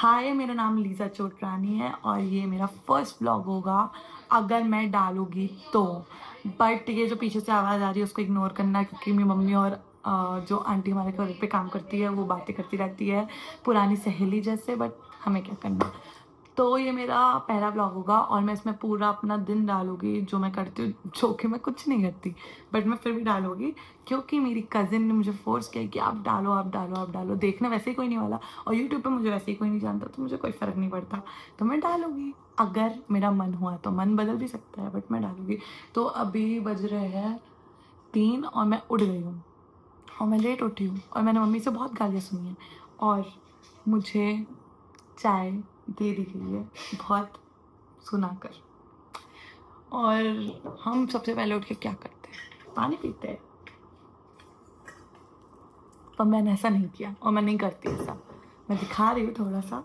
हाय, मेरा नाम लीज़ा चोटरानी है और ये मेरा फर्स्ट व्लॉग होगा अगर मैं डालूँगी तो। बट ये जो पीछे से आवाज़ आ रही है उसको इग्नोर करना, क्योंकि मेरी मम्मी और जो आंटी हमारे घर पे काम करती है वो बातें करती रहती है पुरानी सहेली जैसे, बट हमें क्या करना। तो ये मेरा पहला व्लॉग होगा और मैं इसमें पूरा अपना दिन डालूँगी जो मैं करती हूँ, जो कि मैं कुछ नहीं करती, बट मैं फिर भी डालूँगी क्योंकि मेरी कज़िन ने मुझे फ़ोर्स किया कि आप डालो, आप डालो, आप डालो। देखना वैसे ही कोई नहीं वाला और यूट्यूब पे मुझे वैसे ही कोई नहीं जानता, तो मुझे कोई फ़र्क नहीं पड़ता, तो मैं डालूँगी। अगर मेरा मन हुआ तो, मन बदल भी सकता है, बट मैं डालूँगी। तो अभी बज रहे हैं 3 और मैं उठ गई हूँ और मैं लेट उठी हूँ और मैंने मम्मी से बहुत गालियाँ सुनी हैं और मुझे चाय दे दी गई है बहुत सुनाकर। और हम सबसे पहले उठ के क्या करते हैं? पानी पीते हैं। पर मैंने ऐसा नहीं किया और मैं नहीं करती ऐसा, मैं दिखा रही हूँ थोड़ा सा।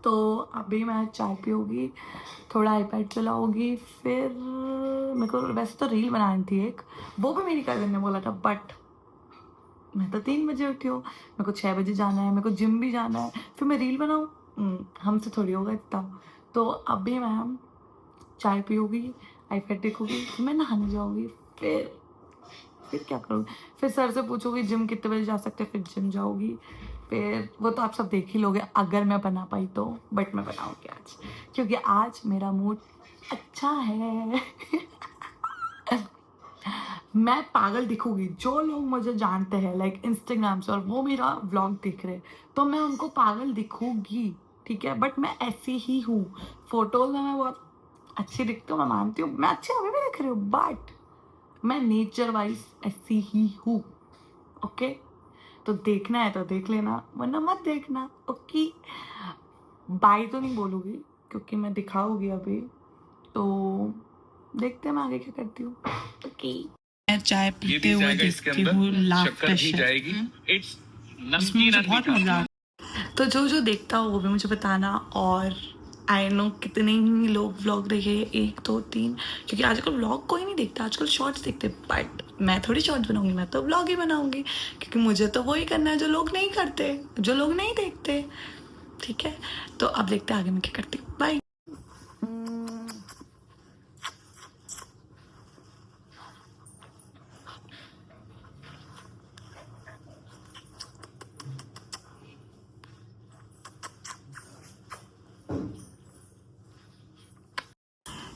तो अभी मैं चाय पीऊँगी, थोड़ा आईपैड चलाऊँगी, फिर मेरे को वैसे तो रील बनानी थी एक, वो भी मेरी कज़िन ने बोला था, बट मैं तो 3 बजे उठी हूँ, मेरे को 6 बजे जाना है, मेरे को जिम भी जाना है, फिर मैं रील बनाऊँ? हमसे थोड़ी होगा इतना। तो अभी मैं चाय पीऊँगी, आईपैड देखूँगी, फिर मैं नहाने जाऊँगी, फिर क्या करूँगी? फिर सर से पूछूँगी जिम कितने बजे जा सकते हैं, फिर जिम जाऊँगी। फिर वो तो आप सब देख ही लोगे अगर मैं बना पाई तो, बट मैं बनाऊँगी आज, क्योंकि आज मेरा मूड अच्छा है। मैं पागल दिखूँगी, जो लोग मुझे जानते हैं लाइक इंस्टाग्राम से और वो मेरा व्लॉग देख रहे हैं, तो मैं उनको पागल दिखूँगी, ठीक है? बट मैं ऐसी ही हूँ। फ़ोटोज़ में मैं बहुत अच्छी दिखती हूँ, मैं मानती हूँ, मैं अच्छी अभी भी दिख रही हूँ, बट मैं नेचर वाइज़ ऐसी ही हूँ, ओके? तो देखना है तो देख लेना, वरना मत देखना, ओके? बाय तो नहीं बोलूँगी क्योंकि मैं दिखाऊँगी अभी, तो देखते हैं मैं आगे क्या करती हूँ, ओके? मैं चाय पीते हुए देखती हूँ लाफ्टर शेफ, जिसमें मुझे बहुत मज़ा आता है। तो जो देखता हो वो भी मुझे बताना। और आई नो कितने ही लोग व्लॉग देखे, 1 2 3, क्योंकि आजकल व्लॉग कोई नहीं देखता, आजकल शॉर्ट्स देखते, बट मैं थोड़ी शॉर्ट्स बनाऊंगी, मैं तो व्लॉग ही बनाऊंगी, क्योंकि मुझे तो वही करना है जो लोग नहीं करते, जो लोग नहीं देखते, ठीक है? तो अब देखते हैं आगे मैं क्या करती हूँ। बाय।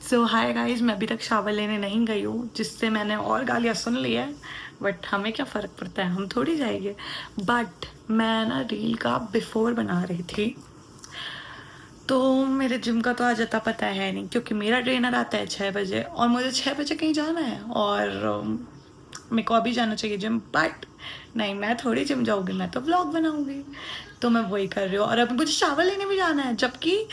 सो हाय गाइज, मैं अभी तक शावर लेने नहीं गई हूँ, जिससे मैंने और गालियाँ सुन ली है, बट हमें क्या फ़र्क पड़ता है, हम थोड़ी जाएंगे। बट मैं ना रील का बिफोर बना रही थी, तो मेरे जिम का तो आज अता पता है नहीं, क्योंकि मेरा ट्रेनर आता है 6 बजे और मुझे 6 बजे कहीं जाना है और मेरे को अभी जाना चाहिए जिम, बट नहीं, मैं थोड़ी जिम जाऊँगी, मैं तो व्लॉग बनाऊँगी, तो मैं वही कर रही हूँ। और अभी मुझे शावर लेने भी जाना है, जबकि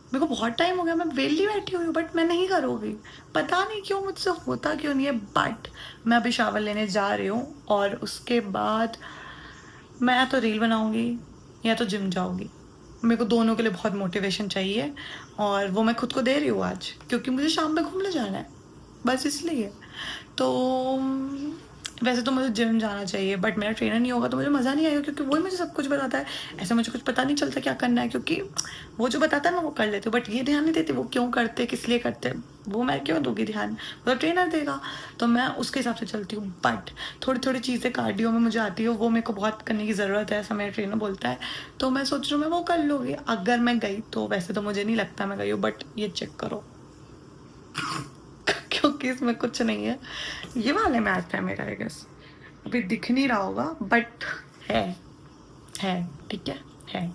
मेरे को बहुत टाइम हो गया, मैं वेली बैठी हुई हूँ, बट मैं नहीं करूँगी, पता नहीं क्यों, मुझसे होता क्यों नहीं है। बट मैं अभी शावर लेने जा रही हूँ और उसके बाद मैं या तो रील बनाऊँगी या तो जिम जाऊँगी। मेरे को दोनों के लिए बहुत मोटिवेशन चाहिए और वो मैं खुद को दे रही हूँ आज, क्योंकि मुझे शाम में घूमने जाना है, बस इसलिए। तो वैसे तो मुझे जिम जाना चाहिए, बट मेरा ट्रेनर नहीं होगा तो मुझे मज़ा नहीं आएगा, क्योंकि वही मुझे सब कुछ बताता है, ऐसे मुझे कुछ पता नहीं चलता क्या करना है, क्योंकि वो जो बताता है मैं वो कर लेती हूँ, बट ये ध्यान नहीं देती वो क्यों करते, किस लिए करते, वो मैं क्यों दूंगी ध्यान, वो तो ट्रेनर देगा, तो मैं उसके हिसाब से चलती हूँ। बट थोड़ी थोड़ी चीज़ें कार्डियो में मुझे आती है, वो मेरे को बहुत करने की ज़रूरत है, ऐसा मेरा ट्रेनर बोलता है, तो मैं सोच रही हूँ मैं वो कर लूँगी अगर मैं गई तो। वैसे तो मुझे नहीं लगता मैं गई हूँ, बट ये चेक करो क्योंकि इसमें कुछ नहीं है, ये वाले मैथ है मेरा, आई गेस अभी दिख नहीं रहा होगा, बट है ठीक है।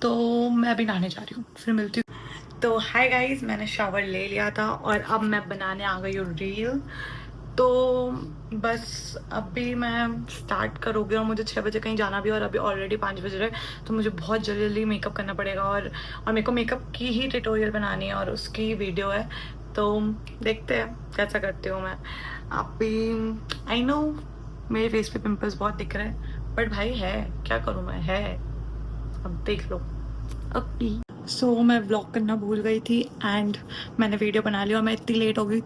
तो मैं अभी नहाने जा रही हूँ, फिर मिलती हूँ। तो हाय गाइस, मैंने शावर ले लिया था और अब मैं बनाने आ गई हूँ रील। तो बस अभी मैं स्टार्ट करूँगी और मुझे 6 बजे कहीं जाना भी, और अभी ऑलरेडी 5 बज रहे, तो मुझे बहुत जल्दी जल्दी मेकअप करना पड़ेगा, और मेरे को मेकअप की ही ट्यूटोरियल बनानी है और उसकी वीडियो है, तो देखते हैं कैसा करती हूँ मैं। अभी आई नो मेरे फेस पे पिंपल्स बहुत दिख रहे हैं, बट भाई है, क्या करूँ मैं, है, अब देख लो, ओके। सो मैं व्लॉग करना भूल गई थी एंड मैंने वीडियो बना ली, और मैं इतनी लेट हो गई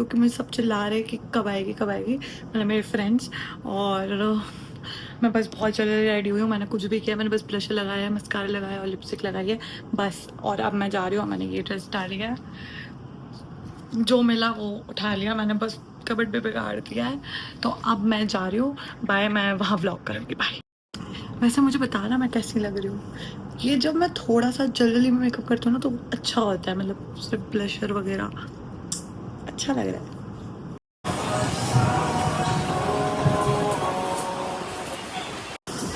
कि मुझे सब चिल्ला रहे कि कब आएगी, मतलब मेरे फ्रेंड्स, और मैं बस बहुत जल्दी रेडी हुई हूँ, मैंने कुछ भी किया, मैंने बस ब्लशर लगाया है, मस्कारा लगाया और लिपस्टिक लगाई है बस। और अब मैं जा रही हूँ, मैंने ये ड्रेस डाली है, जो मिला वो उठा लिया मैंने, बस कबड पे बिगाड़ दिया है। तो अब मैं जा रही हूँ, बाय, मैं वहाँ व्लॉग करूँगी, बाय। वैसे मुझे बताना मैं कैसी लग रही हूँ। ये जब मैं थोड़ा सा जल्दी में मेकअप करती हूँ ना तो अच्छा होता है, मतलब सिर्फ ब्लशर वगैरह अच्छा लग रहा है।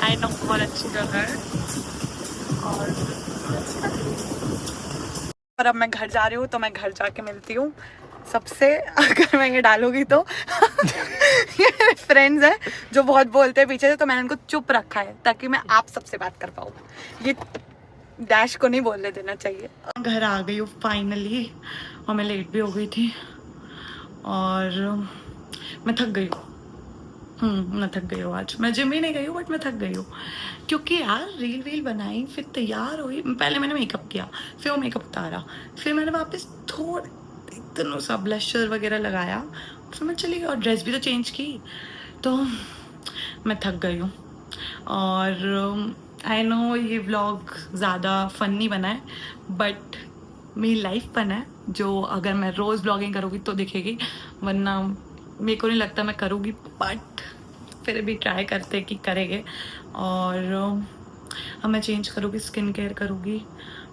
आई नो बहुत अच्छी जगह है। और अब मैं घर जा रही हूँ, तो मैं घर जाके मिलती हूँ सबसे। अगर मैं ये डालूंगी तो ये मेरे फ्रेंड्स हैं जो बहुत बोलते हैं पीछे से, तो मैंने उनको चुप रखा है ताकि मैं आप सबसे बात कर पाऊँ। ये डैश को नहीं बोलने देना चाहिए। घर आ गई हूँ फाइनली, और मैं लेट भी हो गई थी और मैं थक गई हूँ। मैं थक गई हूँ, आज मैं जिम ही नहीं गई हूँ बट मैं थक गई हूँ, क्योंकि यार रील वील बनाई, फिर तैयार हुई, पहले मैंने मेकअप किया, फिर वो मेकअप उतारा, फिर मैंने वापस थोड़ा इतना सा ब्लशर वगैरह लगाया, फिर मैं चली गई और ड्रेस भी तो चेंज की, तो मैं थक गई हूँ। और आई नो ये व्लॉग ज़्यादा फन नहीं बना है, बट मेरी लाइफ फन है, जो अगर मैं रोज़ ब्लॉगिंग करूँगी तो दिखेगी, वरना मेरे को नहीं लगता मैं करूँगी, बट फिर भी ट्राई करते कि करेंगे। और अब मैं चेंज करूँगी, स्किन केयर करूँगी,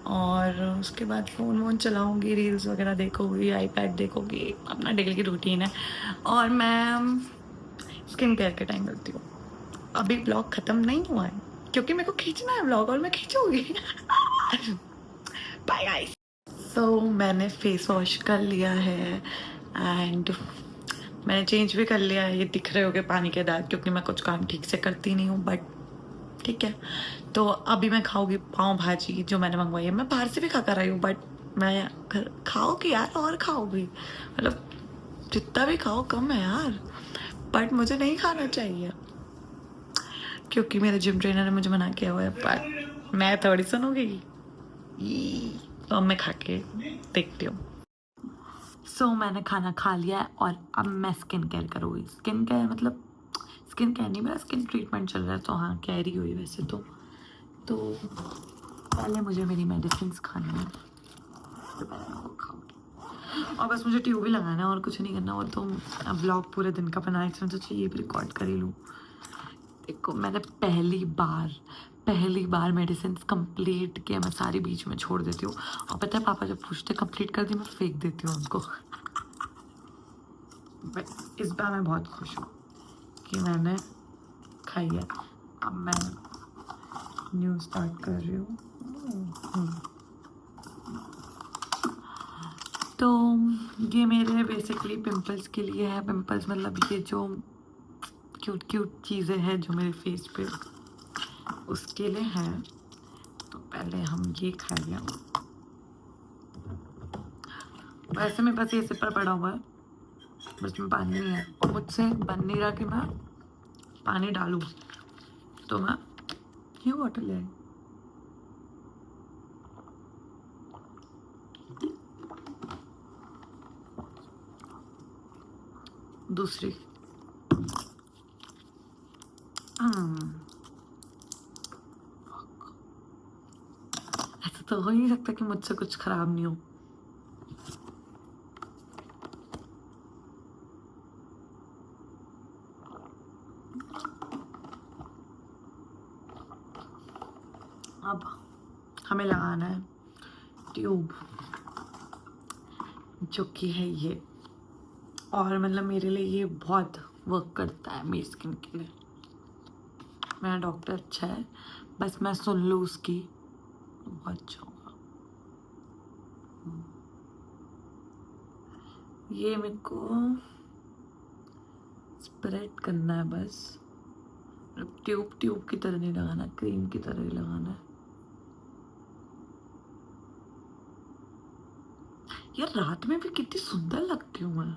और उसके बाद फ़ोन वोन चलाऊँगी, रील्स वगैरह देखूँगी, आईपैड देखूँगी, अपना डेली की रूटीन है। और मैं स्किन केयर के टाइम मिलती हूँ। अभी ब्लॉग ख़त्म नहीं हुआ है, क्योंकि मेरे को खींचना है ब्लॉग और मैं खींचूँगी। Bye guys. सो मैंने फेस वॉश कर लिया है एंड मैंने चेंज भी कर लिया है। ये दिख रहे होगे पानी के दाग, क्योंकि मैं कुछ काम ठीक से करती नहीं हूँ, बट ठीक है। तो अभी मैं खाऊंगी पाव भाजी जो मैंने मंगवाई है। मैं बाहर से भी खा कर आई हूँ, बट मैं घर खाओगी यार, और खाओगी, मतलब जितना भी खाओ कम है यार, बट मुझे नहीं खाना चाहिए क्योंकि मेरे जिम ट्रेनर ने मुझे मना किया हुआ है, पर मैं थोड़ी सुनूंगी। तो अब मैं खा के देखती हूँ। सो मैंने खाना खा लिया है और अब मैं स्किन केयर करूँगी। स्किन केयर मतलब स्किन केयर नहीं, मेरा स्किन ट्रीटमेंट चल रहा है, तो हाँ कह रही हुई वैसे तो पहले मुझे मेरी मेडिसिन खानी है, तो पहले मैं वो खाऊंगी। और बस मुझे ट्यूब ही लगाना है और कुछ नहीं करना। और तो ब्लॉग पूरे दिन का बनाया, इसमें तो चाहिए भी रिकॉर्ड कर ही लूँ। देखो मैंने पहली बार मेडिसिन कंप्लीट किया। मैं सारी बीच में छोड़ देती हूँ, और पता है पापा जब पूछते कंप्लीट कर दी, मैं फेंक देती हूँ उनको। बट इस बार मैं बहुत खुश हूँ कि मैंने खाई है। अब मैं न्यू स्टार्ट कर रही हूँ। तो ये मेरे बेसिकली पिंपल्स के लिए है। पिंपल्स मतलब ये जो क्यूट क्यूट चीज़ें हैं जो मेरे फेस पे, उसके लिए है। तो पहले हम ये खाएंगे। वैसे में बस ये सिपर पड़ा हुआ है, बस में पानी नहीं है, मुझसे बन नहीं रहा कि मैं पानी डालूं, तो मैं ये बॉटल ले आई। दूसरी ऐसा तो हो ही नहीं सकता कि मुझसे कुछ खराब नहीं हो। अब हमें लगाना है ट्यूब, जो कि है ये, और मतलब मेरे लिए ये बहुत वर्क करता है मेरी स्किन के लिए। मेरा डॉक्टर अच्छा है, बस मैं सुन लूँ उसकी तो बहुत अच्छा होगा। ये मेरे को स्प्रेड करना है बस, ट्यूब की तरह नहीं लगाना, क्रीम की तरह ही लगाना है। यार रात में भी कितनी सुंदर लगती हूँ मैं,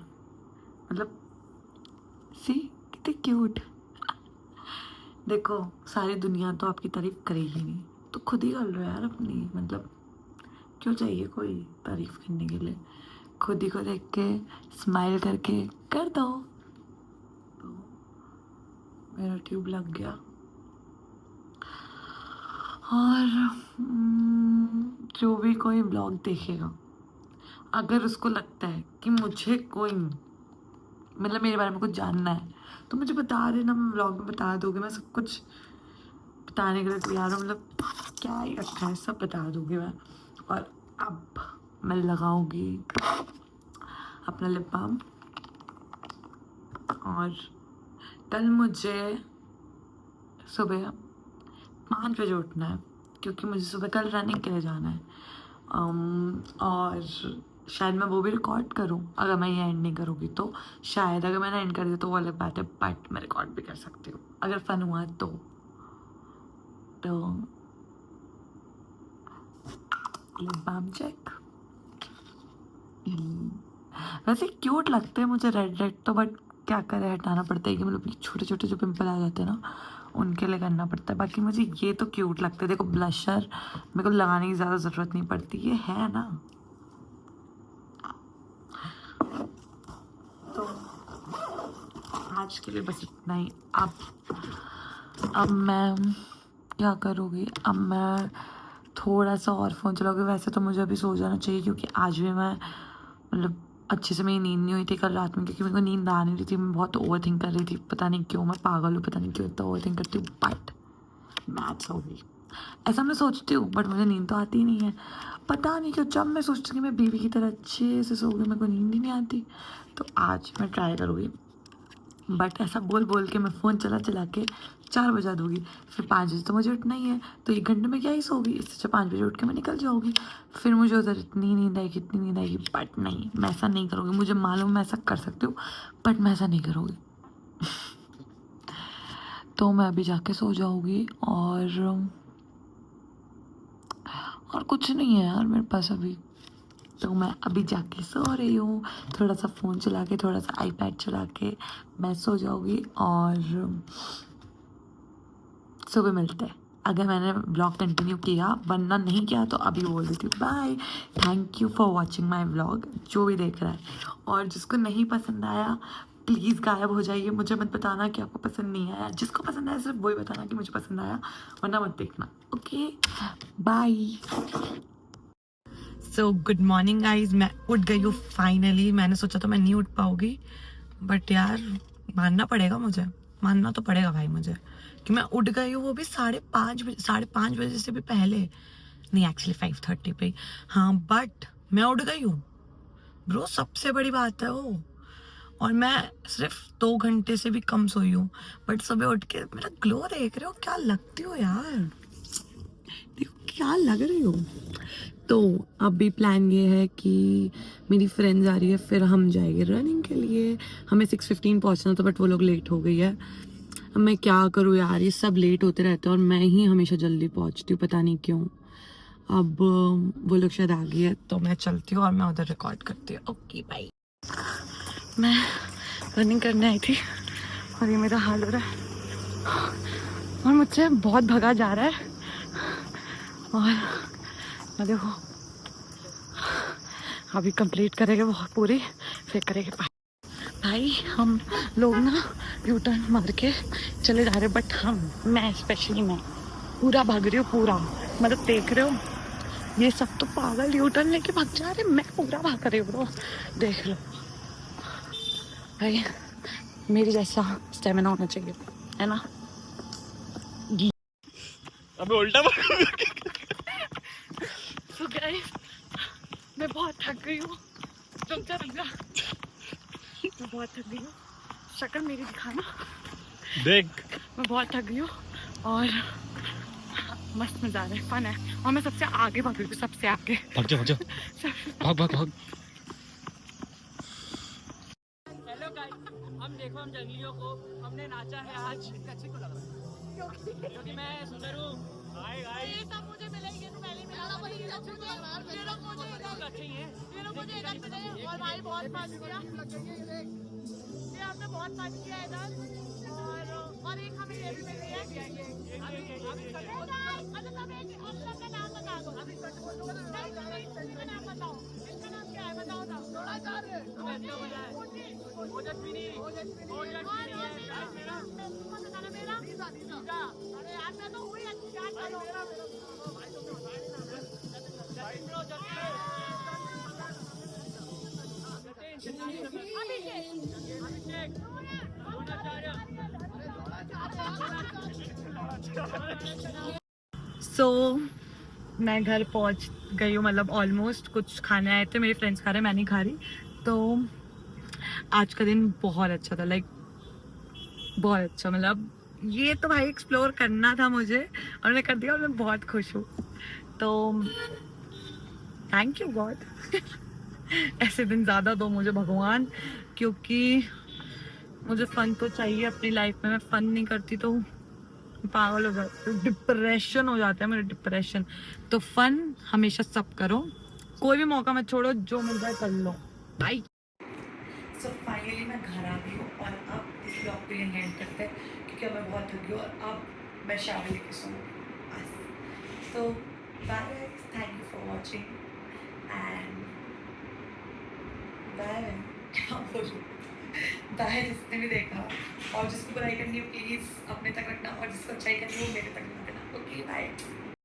मतलब सी कितनी क्यूट। देखो सारी दुनिया तो आपकी तारीफ करेगी नहीं, तो खुद ही कर लो यार अपनी, मतलब क्यों चाहिए कोई तारीफ करने के लिए। खुद ही को देख के स्माइल करके कर दो। तो मेरा ट्यूब लग गया। और जो भी कोई ब्लॉग देखेगा, अगर उसको लगता है कि मुझे कोई मतलब मेरे बारे में कुछ जानना है तो मुझे बता देना, मैं ब्लॉग में बता दूँगी। मैं सब कुछ बताने के लिए तैयार हूँ, मतलब क्या ही रखा है सब बता दूँगी मैं। और अब मैं लगाऊंगी अपना लिप बाम। और कल मुझे सुबह 5 बजे उठना है क्योंकि मुझे सुबह कल रनिंग के लिए जाना है। और शायद मैं वो भी रिकॉर्ड करूं, अगर मैं ये एंड नहीं करूँगी तो। शायद अगर मैंने एंड कर दिया तो वो अलग बात है, बट मैं रिकॉर्ड भी कर सकती हूँ अगर फन हुआ तो लिप बाम चेक। वैसे क्यूट लगते हैं मुझे रेड रेड तो, बट क्या करें, हटाना पड़ता है कि मतलब छोटे छोटे जो पिंपल आ जाते हैं ना उनके लिए करना पड़ता है। बाकी मुझे ये तो क्यूट लगते हैं। देखो ब्लशर मेरे को लगाने की ज़्यादा ज़रूरत नहीं पड़ती, ये है ना। तो आज के लिए बस इतना ही। अब मैं क्या करूँगी, अब मैं थोड़ा सा और फ़ोन चलाऊँगी। वैसे तो मुझे अभी सो जाना चाहिए क्योंकि आज भी मैं मतलब अच्छे से मेरी नींद नहीं हुई थी कल रात में, क्योंकि मेरे को नींद आ नहीं रही थी। मैं बहुत ओवर थिंक कर रही थी, पता नहीं क्यों, मैं पागल हूँ, पता नहीं क्यों इतना ओवर थिंक करती हूँ। बट मैं सो गई, ऐसा मैं सोचती हूँ, बट मुझे नींद तो आती ही नहीं है। पता नहीं क्यों जब मैं सोचती हूँ कि मैं बीवी की तरह अच्छे से सो गई, मेरे को नींद ही नहीं आती। तो आज मैं ट्राई करूँगी, बट ऐसा बोल बोल के मैं फ़ोन चला चला के 4 बजा दूँगी। फिर 5 बजे तो मुझे उठना ही है, तो 1 घंटे में क्या ही सोगी। इससे अच्छा 5 बजे उठ के मैं निकल जाऊँगी। फिर मुझे उधर इतनी नींद आएगी, इतनी नींद आएगी, बट नहीं, मैं ऐसा नहीं करूँगी। मुझे मालूम मैं ऐसा कर सकती हूँ, बट मैं ऐसा नहीं करूँगी। तो मैं अभी जाके सो जाऊँगी। और कुछ नहीं है यार मेरे पास अभी, तो मैं अभी जाके सो रही हूँ। थोड़ा सा फ़ोन चला के, थोड़ा सा आईपैड चला के मैं सो जाऊँगी। और सुबह मिलते हैं अगर मैंने ब्लॉग कंटिन्यू किया, वरना नहीं किया तो अभी बोल देती हूँ bye. Thank you for watching my vlog, जो भी देख रहा है। और जिसको नहीं पसंद आया प्लीज़ गायब हो जाइए, मुझे मत बताना कि आपको पसंद नहीं आया। जिसको पसंद आया सिर्फ वही बताना कि मुझे पसंद आया, वरना मत देखना। Okay bye. So good morning guys, मैं उठ गई हूँ फाइनली। मैंने सोचा तो मैं नहीं उठ पाऊँगी, बट यार मानना पड़ेगा मुझे, मानना तो पड़ेगा भाई मुझे कि मैं उठ गई हूँ, वो भी 5:30 बजे, 5:30 बजे से भी पहले नहीं, एक्चुअली 5:30 पे। हाँ बट मैं उठ गई हूँ ब्रो, सबसे बड़ी बात है वो। और मैं सिर्फ 2 घंटे से भी कम सोई हूँ, बट सुबह उठ के मेरा ग्लो देख रहे हो, क्या लगती हो यार, देखो क्या लग रही हो। तो अभी प्लान ये है कि मेरी फ्रेंड्स आ रही है, फिर हम जाएंगे रनिंग के लिए। हमें 6:15 पहुंचना था, बट वो लोग लेट हो गई है। अब मैं क्या करूँ यार, ये सब लेट होते रहते हैं और मैं ही हमेशा जल्दी पहुंचती हूँ, पता नहीं क्यों। अब वो लोग शायद आ गई है, तो मैं चलती हूँ और मैं उधर रिकॉर्ड करती हूँ। Okay bye. मैं रनिंग करने आई थी और ये मेरा हाल हो रहा है, और मुझसे बहुत भगा जा रहा है। और देखो अभी कंप्लीट करेंगे वो पूरी, फिर करेंगे भाई। हम लोग ना यू टर्न मार के चले जा रहे, बट मैं स्पेशली मैं पूरा भाग रही हूँ, पूरा मतलब देख रहे हो ये सब तो पागल यू टर्न लेके भाग जा रहे, मैं पूरा भाग रही हूँ ब्रो, देख लो भाई। मेरी जैसा स्टेमिना होना चाहिए, है ना। अबे उल्टा So guys, मैं बहुत थक गई हूँ, रुक जा मैं बहुत थक गई हूँ, शक्ल मेरी दिखाना देख। मैं बहुत थक गई हूँ और मस्त मजा आ रहा है, फन है। और मैं सबसे आगे भाग रही हूँ, सबसे आगे। भाग जा भाग भाग भाग। हेलो गाइस, हम देखो हम जंगलियों को हमने नाचा है आज, अच्छे को लग रहा है क्योंकि मैं सुंदर हूँ। हाय गाइस, ये सब मुझे मिलेंगे तो पहले मिला था, ये लोग मुझे इधर अच्छे ही हैं, ये लोग मुझे इधर मिले। और भाई बहुत मस्त किया ये हमने, बहुत मस्त किया इधर। और एक हमें ये भी मिल रही है अभी सब एक ऑप्शन का नाम बता दो। अभी सच बोलो ना, इसका नाम बताओ, इसका नाम क्या है बताओ ना। थोड़ा सा ओजस्विनी, ओजस्विनी है गाइस मेरा। अरे यार मैं तो हुई अच्छी यार चलो भाई तुमने बताया नहीं ना जतिन ब्रो अभिषेक सो मैं घर पहुंच गई हूँ, मतलब ऑलमोस्ट। कुछ खाने आए थे, मेरे फ्रेंड्स खा रहे, मैं नहीं खा रही। तो आज का दिन बहुत अच्छा था, लाइक बहुत अच्छा। मतलब ये तो भाई एक्सप्लोर करना था मुझे, और मैंने कर दिया, और मैं बहुत खुश हूँ। तो थैंक यू गॉड। ऐसे दिन ज़्यादा दो मुझे भगवान, क्योंकि मुझे फन तो चाहिए अपनी लाइफ में। मैं फन नहीं करती तो पागल हो जाती हूँ, डिप्रेशन हो जाता है मेरा, डिप्रेशन। तो फन हमेशा सब करो, कोई भी मौका मत छोड़ो, जो मिल जाए कर लो। बाय। सो फाइनली मैं घर आ गई हूँ, और अब इस ब्लॉग को यहीं एंड करते हैं, क्योंकि अब मैं बहुत थकी हूँ, और अब मैं शावर लेके सोऊँ बस। तो bye, thank you for watching and bye. क्या बोलूँ, बाय जिसने भी देखा, और जिसको बुराई करनी हो प्लीज़ अपने तक रखना, और जिसको अच्छाई करनी हो मेरे तक रखना। Okay bye.